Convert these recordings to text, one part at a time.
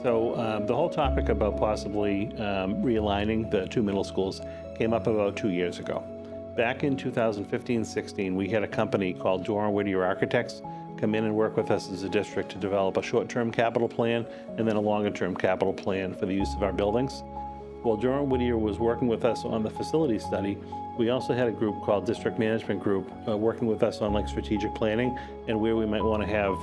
The whole topic about possibly realigning the two middle schools came up about 2 years ago. Back in 2015-16, we had a company called Domow Whittier Architects come in and work with us as a district to develop a short-term capital plan and then a longer-term capital plan for the use of our buildings. While Domow Whittier was working with us on the facility study, we also had a group called District Management Group working with us on strategic planning and where we might want to have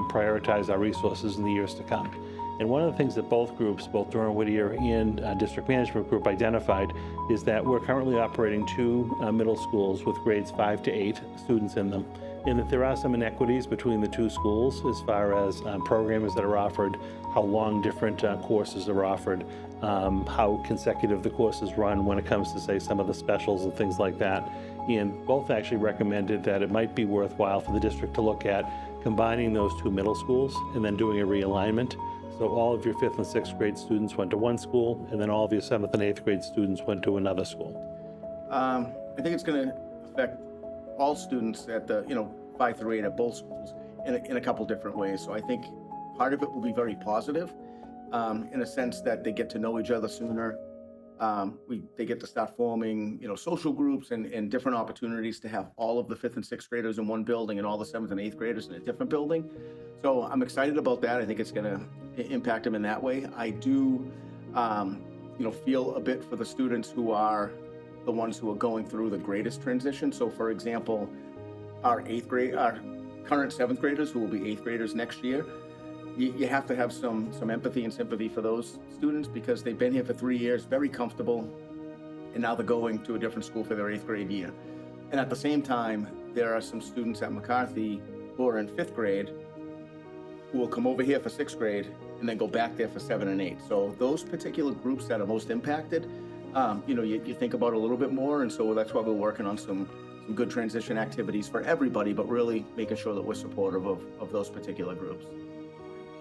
prioritize our resources in the years to come. And one of the things that both groups, both Domow Whittier and District Management Group, identified is that we're currently operating two middle schools with grades 5 to 8 students in them, and that there are some inequities between the two schools as far as programs that are offered, how long different courses are offered, how consecutive the courses run when it comes to, say, some of the specials and things like that. And both actually recommended that it might be worthwhile for the district to look at combining those two middle schools and then doing a realignment. So all of your 5th and 6th grade students went to one school, and then all of your 7th and 8th grade students went to another school. I think it's going to affect all students at the 5 through 8 at both schools in a couple different ways. So I think part of it will be very positive in a sense that they get to know each other sooner. They get to start forming social groups and different opportunities to have all of the 5th and 6th graders in one building and all the 7th and 8th graders in a different building. So I'm excited about that. I think it's going to impact them in that way. I do feel a bit for the students who are the ones who are going through the greatest transition. So for example, our current 7th graders who will be 8th graders next year, you have to have some empathy and sympathy for those students because they've been here for 3 years, very comfortable, and now they're going to a different school for their 8th grade year. And at the same time, there are some students at McCarthy who are in 5th grade who will come over here for 6th grade and then go back there for 7 and 8. So those particular groups that are most impacted, you think about a little bit more, and so that's why we're working on some good transition activities for everybody, but really making sure that we're supportive of those particular groups.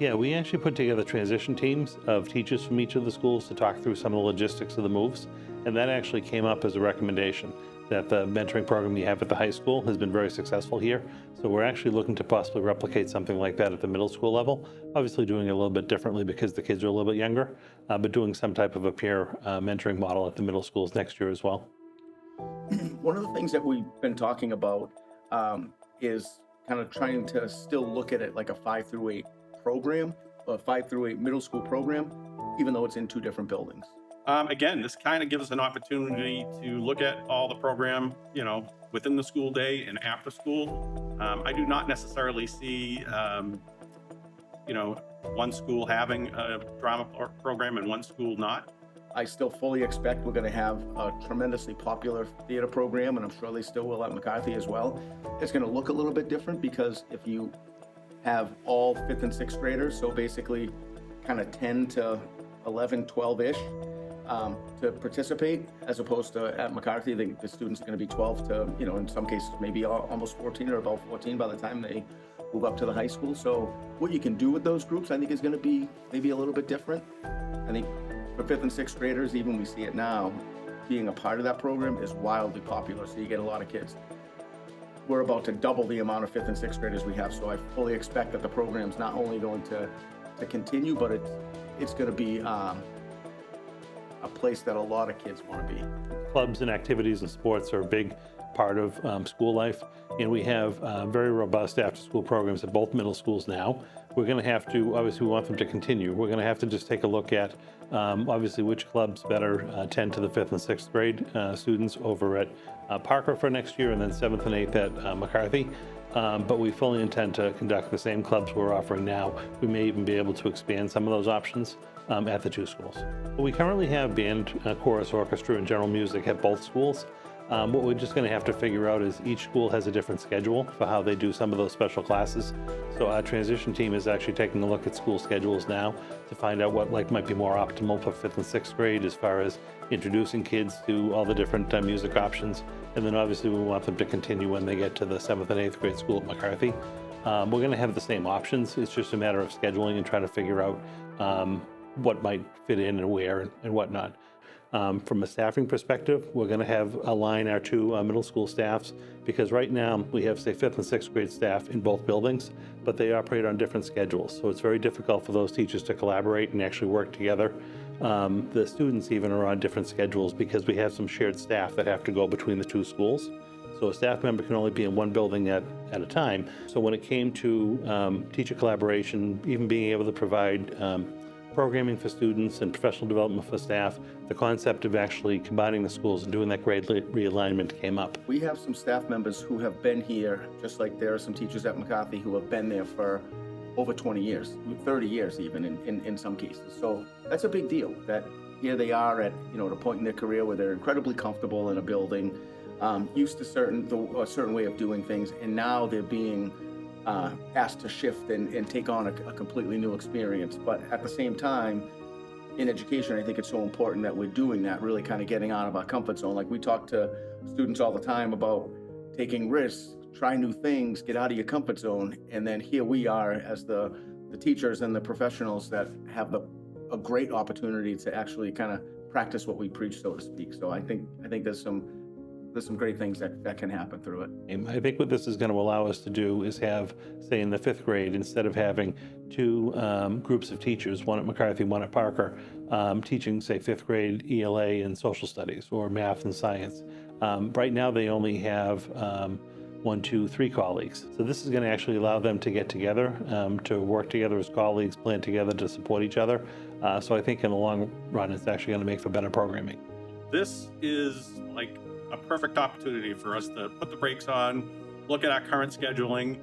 Yeah, we actually put together transition teams of teachers from each of the schools to talk through some of the logistics of the moves, and that actually came up as a recommendation that the mentoring program you have at the high school has been very successful here. So we're actually looking to possibly replicate something like that at the middle school level, obviously doing it a little bit differently because the kids are a little bit younger, but doing some type of a peer mentoring model at the middle schools next year as well. One of the things that we've been talking about is kind of trying to still look at it like a 5 through 8 program, a 5 through 8 middle school program, even though it's in two different buildings. Again, this kind of gives us an opportunity to look at all the program, within the school day and after school. I do not necessarily see, one school having a drama program and one school not. I still fully expect we're going to have a tremendously popular theater program, and I'm sure they still will at McCarthy as well. It's going to look a little bit different because if you have all 5th and 6th graders, so basically kind of 10 to 11, 12-ish, to participate, as opposed to at McCarthy, the students are going to be 12 to, in some cases, maybe almost 14 or about 14 by the time they move up to the high school. So what you can do with those groups, I think, is going to be maybe a little bit different. I think for 5th and 6th graders, even we see it now, being a part of that program is wildly popular. So you get a lot of kids. We're about to double the amount of 5th and 6th graders we have. So I fully expect that the program's not only going to continue, but it's going to be a place that a lot of kids want to be. Clubs and activities and sports are a big part of school life, and we have very robust after-school programs at both middle schools now. We're going to have to, obviously we want them to continue. We're going to have to just take a look at obviously which clubs better tend to the 5th and 6th grade students over at Parker for next year, and then 7th and 8th at McCarthy. But we fully intend to conduct the same clubs we're offering now. We may even be able to expand some of those options at the two schools. We currently have band, chorus, orchestra, and general music at both schools. What we're just going to have to figure out is each school has a different schedule for how they do some of those special classes. So our transition team is actually taking a look at school schedules now to find out what might be more optimal for 5th and 6th grade as far as introducing kids to all the different music options. And then obviously we want them to continue when they get to the 7th and 8th grade school at McCarthy. We're going to have the same options. It's just a matter of scheduling and trying to figure out what might fit in and where and whatnot. From a staffing perspective, we're going to align our two middle school staffs, because right now we have, say, 5th and 6th grade staff in both buildings, but they operate on different schedules. So it's very difficult for those teachers to collaborate and actually work together. The students even are on different schedules because we have some shared staff that have to go between the two schools. So a staff member can only be in one building at a time. So when it came to teacher collaboration, even being able to provide programming for students and professional development for staff, the concept of actually combining the schools and doing that grade realignment came up. We have some staff members who have been here, just like there are some teachers at McCarthy who have been there for over 20 years, 30 years even in some cases. So that's a big deal, that here they are at a point in their career where they're incredibly comfortable in a building, used to a certain way of doing things, and now they're being asked to shift and take on a completely new experience. But at the same time, in education, I think it's so important that we're doing that, really kind of getting out of our comfort zone. Like we talk to students all the time about taking risks, try new things, get out of your comfort zone. And then here we are as the teachers and the professionals that have a great opportunity to actually kind of practice what we preach, so to speak. So I think there's some great things that can happen through it. I think what this is going to allow us to do is have, say, in the 5th grade, instead of having two groups of teachers, one at McCarthy, one at Parker, teaching, say, 5th grade ELA and social studies or math and science. Right now they only have 1, 2, 3 colleagues. So this is going to actually allow them to get together, to work together as colleagues, plan together to support each other. So I think in the long run, it's actually going to make for better programming. This is like a perfect opportunity for us to put the brakes on, look at our current scheduling,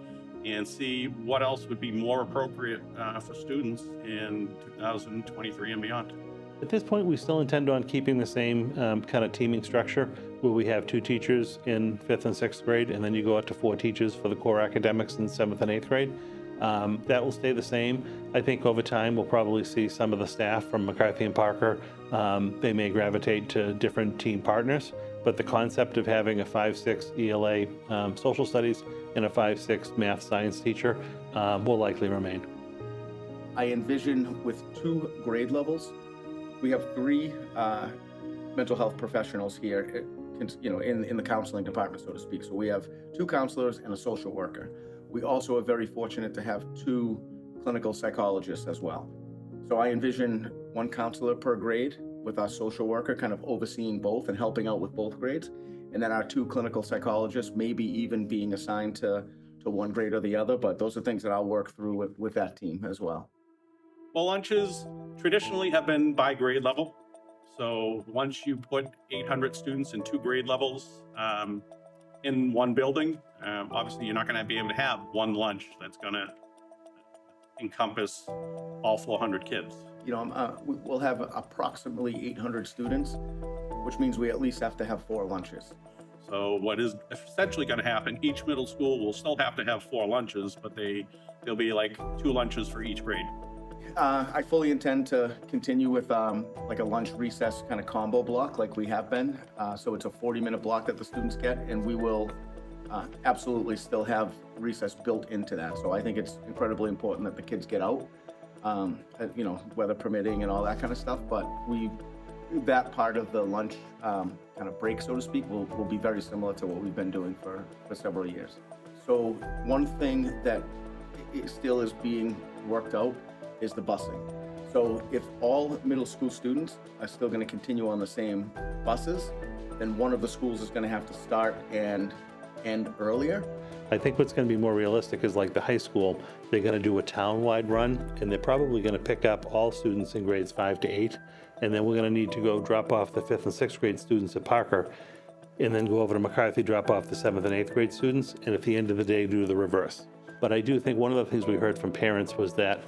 and see what else would be more appropriate for students in 2023 and beyond. At this point, we still intend on keeping the same kind of teaming structure, where we have 2 teachers in 5th and 6th grade, and then you go up to 4 teachers for the core academics in 7th and 8th grade. That will stay the same. I think over time, we'll probably see some of the staff from McCarthy and Parker, they may gravitate to different team partners, but the concept of having a 5-6 ELA social studies and a 5-6 math science teacher will likely remain. I envision with 2 grade levels, we have 3 mental health professionals here, in the counseling department, so to speak. So we have 2 counselors and a social worker. We also are very fortunate to have 2 clinical psychologists as well. So I envision 1 counselor per grade with our social worker kind of overseeing both and helping out with both grades. And then our 2 clinical psychologists maybe even being assigned to one grade or the other, but those are things that I'll work through with that team as well. Well, lunches traditionally have been by grade level. So once you put 800 students in 2 grade levels in one building, obviously you're not going to be able to have one lunch that's going to encompass all 400 kids. We'll have approximately 800 students, which means we at least have to have 4 lunches. So what is essentially going to happen, each middle school will still have to have 4 lunches, but there'll be like 2 lunches for each grade. I fully intend to continue with like a lunch recess kind of combo block like we have been. So it's a 40-minute block that the students get, and we will absolutely still have recess built into that. So I think it's incredibly important that the kids get out, weather permitting and all that kind of stuff. But that part of the lunch kind of break, so to speak, will be very similar to what we've been doing for several years. So one thing that still is being worked out is the busing. So if all middle school students are still going to continue on the same buses, then one of the schools is going to have to start and end earlier. I think what's going to be more realistic is like the high school, they're going to do a town-wide run, and they're probably going to pick up all students in grades 5 to 8, and then we're going to need to go drop off the 5th and 6th grade students at Parker, and then go over to McCarthy, drop off the 7th and 8th grade students, and at the end of the day, do the reverse. But I do think one of the things we heard from parents was that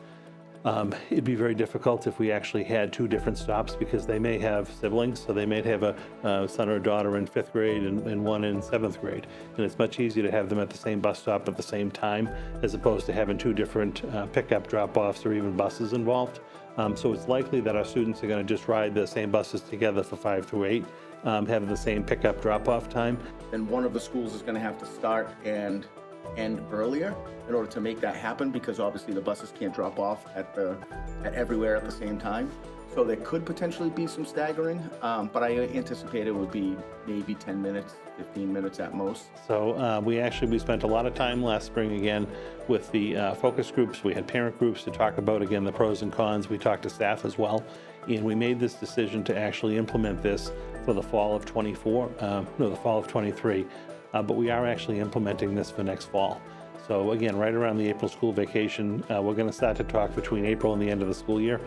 it'd be very difficult if we actually had 2 different stops, because they may have siblings, so they may have a son or daughter in 5th grade and one in 7th grade. And it's much easier to have them at the same bus stop at the same time, as opposed to having 2 different pickup drop-offs or even buses involved. So it's likely that our students are going to just ride the same buses together for 5 through 8, having the same pickup drop-off time. Then one of the schools is going to have to start and end earlier in order to make that happen, because obviously the buses can't drop off at everywhere at the same time. So there could potentially be some staggering, but I anticipate it would be maybe 10 minutes, 15 minutes at most. So we spent a lot of time last spring again with the focus groups. We had parent groups to talk about, again, the pros and cons. We talked to staff as well. And we made this decision to actually implement this for the fall of 23. But we are actually implementing this for next fall. So again, right around the April school vacation, we're going to start to talk between April and the end of the school year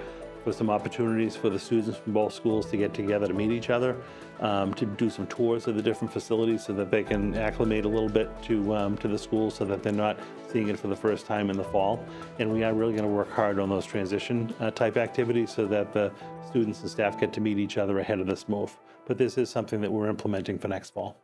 for some opportunities for the students from both schools to get together to meet each other, to do some tours of the different facilities so that they can acclimate a little bit to the school so that they're not seeing it for the first time in the fall. And we are really going to work hard on those transition type activities so that the students and staff get to meet each other ahead of this move. But this is something that we're implementing for next fall.